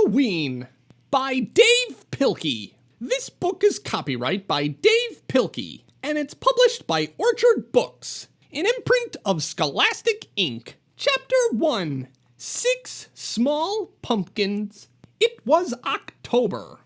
Halloween by Dav Pilkey. This book is copyright by Dav Pilkey, and it's published by Orchard Books, an imprint of Scholastic Inc. Chapter 1, 6 Small Pumpkins. It was October,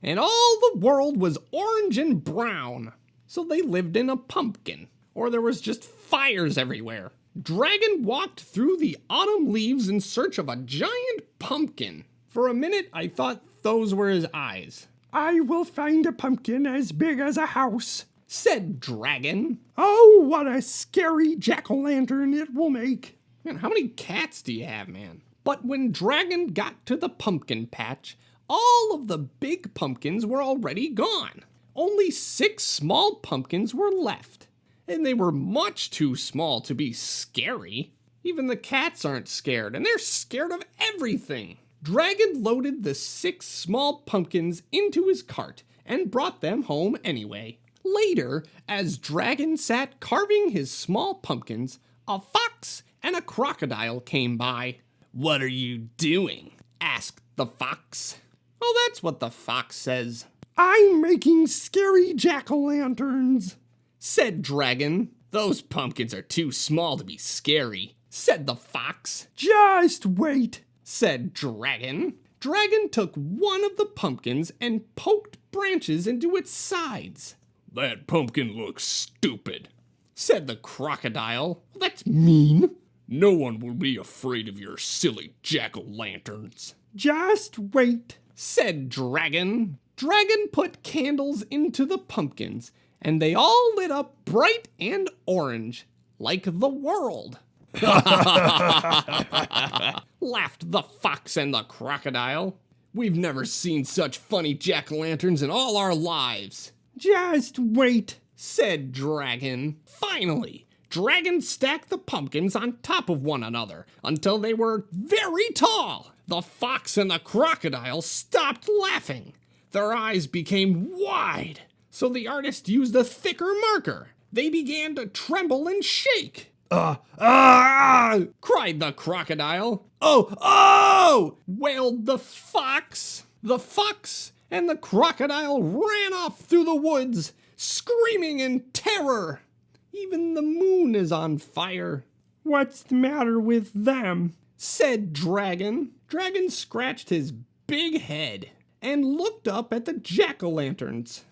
and all the world was orange and brown, so they lived in a pumpkin, or there was just fires everywhere. Dragon walked through the autumn leaves in search of a giant pumpkin. For a minute, I thought those were his eyes. "I will find a pumpkin as big as a house," said Dragon. "Oh, what a scary jack-o'-lantern it will make." Man, how many cats do you have, man? But when Dragon got to the pumpkin patch, all of the big pumpkins were already gone. Only 6 small pumpkins were left, and they were much too small to be scary. Even the cats aren't scared, and they're scared of everything. Dragon loaded the 6 small pumpkins into his cart and brought them home anyway. Later, as Dragon sat carving his small pumpkins, a fox and a crocodile came by. "What are you doing?" asked the fox. Oh, that's what the fox says. "I'm making scary jack-o'-lanterns," said Dragon. "Those pumpkins are too small to be scary," said the fox. "Just wait," said Dragon. Dragon took one of the pumpkins and poked branches into its sides. "That pumpkin looks stupid," said the crocodile. "That's mean. No one will be afraid of your silly jack-o'-lanterns." "Just wait," said Dragon. Dragon put candles into the pumpkins, and they all lit up bright and orange, like the world. Laughed the fox and the crocodile. "We've never seen such funny jack-o'-lanterns in all our lives." "Just wait," said Dragon. Finally, Dragon stacked the pumpkins on top of one another until they were very tall. The fox and the crocodile stopped laughing. Their eyes became wide, so the artist used a thicker marker. They began to tremble and shake. Cried the crocodile. Oh, wailed the fox. The fox and the crocodile ran off through the woods, screaming in terror. Even the moon is on fire. "What's the matter with them?" said Dragon. Dragon scratched his big head and looked up at the jack-o'-lanterns.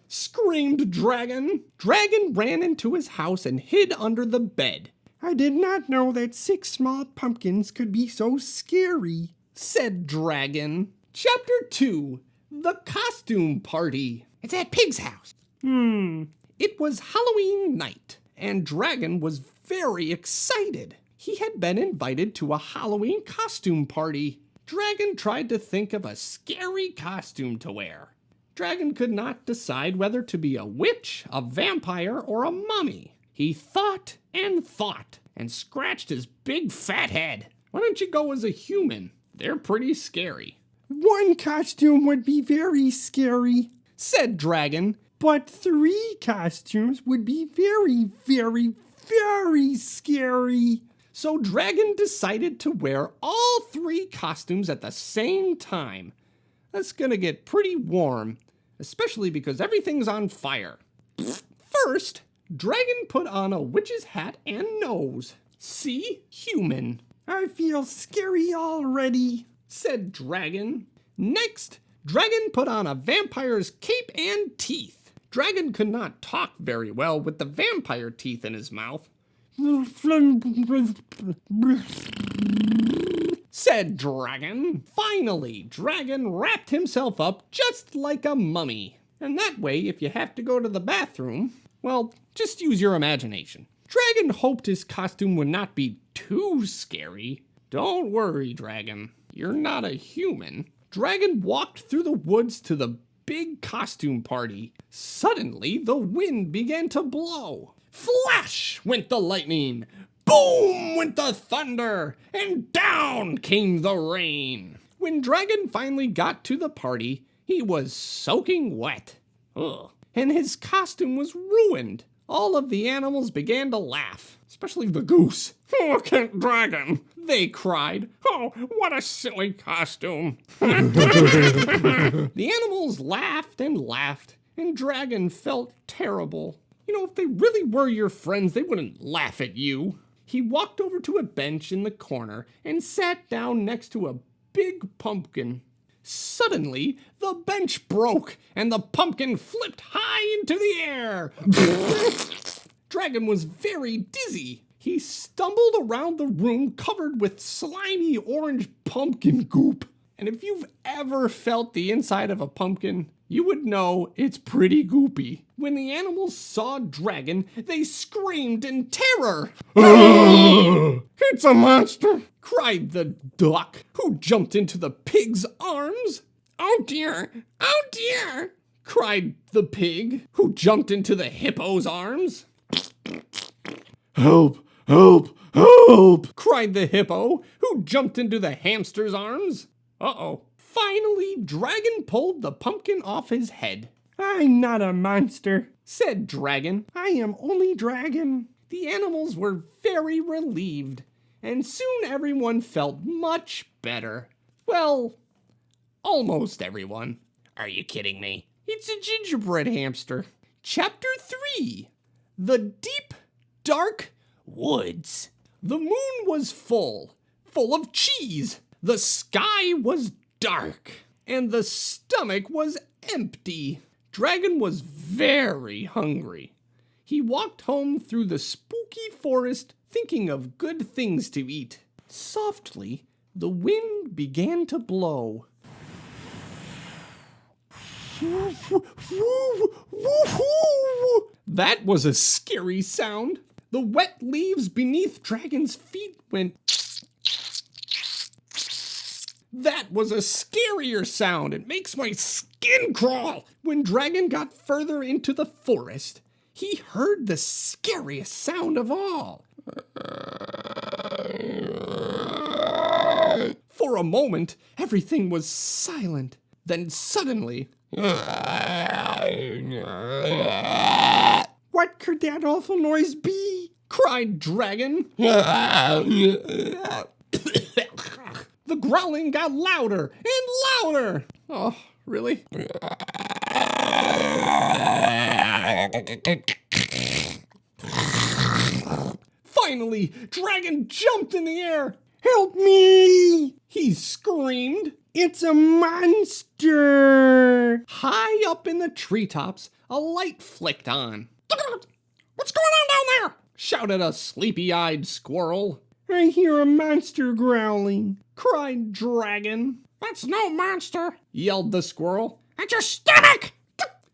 Screamed Dragon. Dragon ran into his house and hid under the bed. "I did not know that 6 small pumpkins could be so scary," said Dragon. Chapter 2, The Costume Party. It's at Pig's house. It was Halloween night, and Dragon was very excited. He had been invited to a Halloween costume party. Dragon tried to think of a scary costume to wear. Dragon could not decide whether to be a witch, a vampire, or a mummy. He thought and scratched his big fat head. Why don't you go as a human? They're pretty scary. "One costume would be very scary," said Dragon. "But 3 costumes would be very, very, very scary." So Dragon decided to wear all 3 costumes at the same time. That's gonna get pretty warm, especially because everything's on fire. First, Dragon put on a witch's hat and nose. See? Human. "I feel scary already," said Dragon. Next, Dragon put on a vampire's cape and teeth. Dragon could not talk very well with the vampire teeth in his mouth. Said Dragon. Finally, Dragon wrapped himself up just like a mummy. And that way, if you have to go to the bathroom, well, just use your imagination. Dragon hoped his costume would not be too scary. Don't worry, Dragon. You're not a human. Dragon walked through the woods to the big costume party. Suddenly, the wind began to blow. Flash went the lightning. Boom went the thunder. And down came the rain. When Dragon finally got to the party, he was soaking wet. Ugh. And his costume was ruined. All of the animals began to laugh, especially the goose. "Look at Dragon," they cried. "Oh, what a silly costume." The animals laughed, and Dragon felt terrible. You know, if they really were your friends, they wouldn't laugh at you. He walked over to a bench in the corner and sat down next to a big pumpkin. Suddenly, the bench broke and the pumpkin flipped high into the air. Dragon was very dizzy. He stumbled around the room covered with slimy orange pumpkin goop. And if you've ever felt the inside of a pumpkin, you would know it's pretty goopy. When the animals saw Dragon, they screamed in terror. "It's a monster!" cried the duck, who jumped into the pig's arms. "Oh dear! Oh dear!" cried the pig, who jumped into the hippo's arms. "Help! Help! Help!" cried the hippo, who jumped into the hamster's arms. Uh-oh. Finally, Dragon pulled the pumpkin off his head. "I'm not a monster," said Dragon. "I am only Dragon." The animals were very relieved, and soon everyone felt much better. Well, almost everyone. Are you kidding me? It's a gingerbread hamster. Chapter 3. The Deep, Dark Woods. The moon was full of cheese. The sky was dark, and the stomach was empty. Dragon was very hungry. He walked home through the spooky forest, thinking of good things to eat. Softly, the wind began to blow. That was a scary sound. The wet leaves beneath Dragon's feet went. That was a scarier sound. It makes my skin crawl. When Dragon got further into the forest, he heard the scariest sound of all. For a moment, everything was silent. Then suddenly... "What could that awful noise be?" cried Dragon. The growling got louder and louder. Oh, really? Finally, Dragon jumped in the air. "Help me!" he screamed. "It's a monster!" High up in the treetops, a light flicked on. "What's going on down there?" shouted a sleepy-eyed squirrel. "I hear a monster growling," cried Dragon. "That's no monster," yelled the squirrel. "That's your stomach!"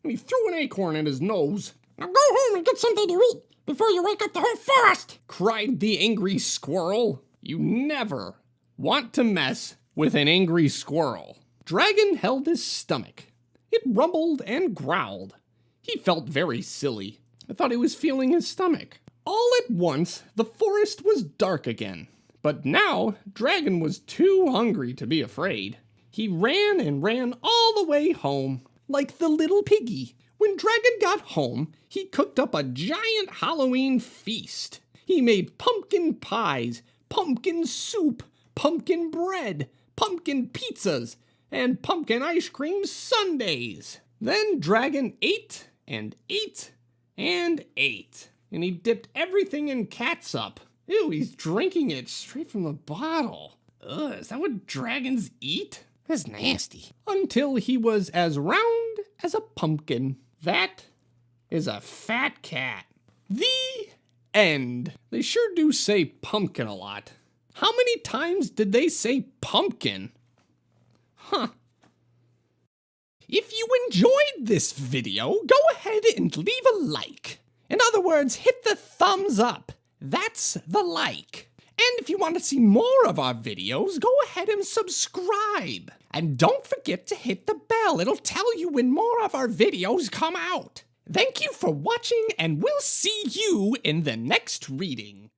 And he threw an acorn in his nose. "Now go home and get something to eat before you wake up the whole forest!" cried the angry squirrel. You never want to mess with an angry squirrel. Dragon held his stomach. It rumbled and growled. He felt very silly. I thought he was feeling his stomach. All at once, the forest was dark again. But now, Dragon was too hungry to be afraid. He ran and ran all the way home, like the little piggy. When Dragon got home, he cooked up a giant Halloween feast. He made pumpkin pies, pumpkin soup, pumpkin bread, pumpkin pizzas, and pumpkin ice cream sundaes. Then Dragon ate and ate and ate. And he dipped everything in catsup. Ew, he's drinking it straight from the bottle. Ugh, is that what dragons eat? That's nasty. Until he was as round as a pumpkin. That is a fat cat. The end. They sure do say pumpkin a lot. How many times did they say pumpkin? Huh. If you enjoyed this video, go ahead and leave a like. In other words, hit the thumbs up. That's the like. And if you want to see more of our videos, go ahead and subscribe. And don't forget to hit the bell. It'll tell you when more of our videos come out. Thank you for watching, and we'll see you in the next reading.